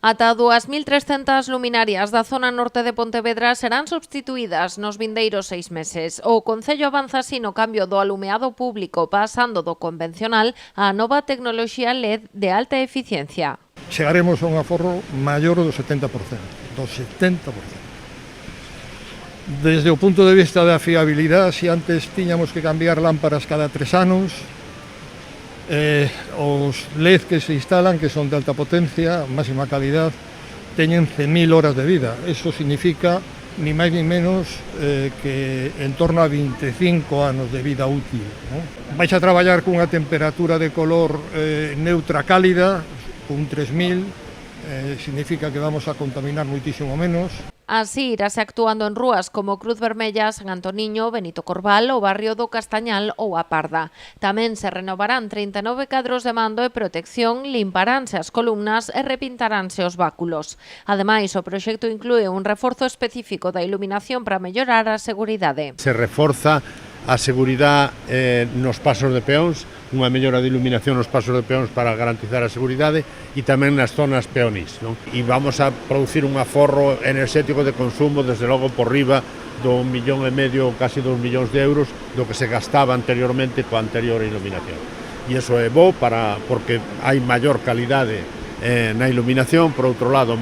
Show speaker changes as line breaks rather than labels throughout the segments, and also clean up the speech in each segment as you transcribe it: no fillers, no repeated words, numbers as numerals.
Ata 2.300 luminarias da zona norte de Pontevedra serán substituídas nos vindeiros 6 meses. O Concello avanza así no cambio do alumeado público, pasando do convencional á nova tecnoloxía LED de alta eficiencia.
Chegaremos a un aforro maior do 70%, Desde o punto de vista da fiabilidade, se antes tiñamos que cambiar lámparas cada 3 anos, os LED que se instalan, que son de alta potencia, máxima calidad, teñen 100.000 horas de vida. Eso significa ni máis ni menos que en torno a 25 anos de vida útil, ¿no? Vais a traballar cunha temperatura de color neutra cálida, cun 3000, significa que vamos a contaminar moitísimo menos.
Así irase actuando en rúas como Cruz Vermella, San Antoniño, Benito Corval, o barrio do Castañal ou a Parda. Tamén se renovarán 39 cadros de mando e protección, limparánse as columnas e repintaránse os báculos. Ademais, o proxecto inclúe un reforzo específico da iluminación para mellorar a seguridade.
Se reforza a seguridade nos pasos de peóns, unha mellora de iluminación nos pasos de peóns para garantizar a seguridade e tamén nas zonas peonís, non? E vamos a producir un aforro enerxético de consumo desde logo por riba do 1,5 millón, casi 2 millóns de euros do que se gastaba anteriormente coa anterior iluminación. E iso é bo porque hai maior calidade na iluminación, por outro lado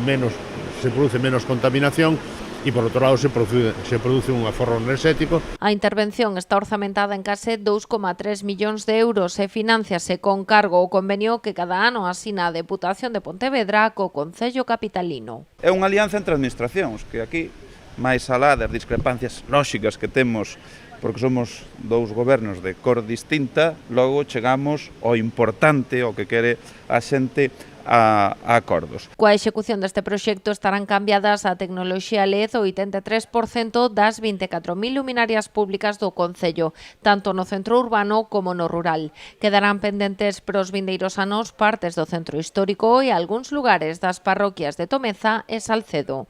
se produce menos contaminación, e, por outro lado, se produce un aforro enerxético.
A intervención está orzamentada en case 2,3 millóns de euros e finánciase con cargo ao convenio que cada ano asina a Deputación de Pontevedra co Concello capitalino.
É unha alianza entre administracións, que aquí, máis alá das discrepancias lóxicas que temos, porque somos dous gobernos de cor distinta, logo chegamos ao importante, ao que quere a xente, a acordos.
Coa execución deste proxecto estarán cambiadas a tecnoloxía LED o 83% das 24.000 luminarias públicas do Concello, tanto no centro urbano como no rural. Quedarán pendentes pros vindeiros anos partes do centro histórico e algúns lugares das parroquias de Tomeza e Salcedo.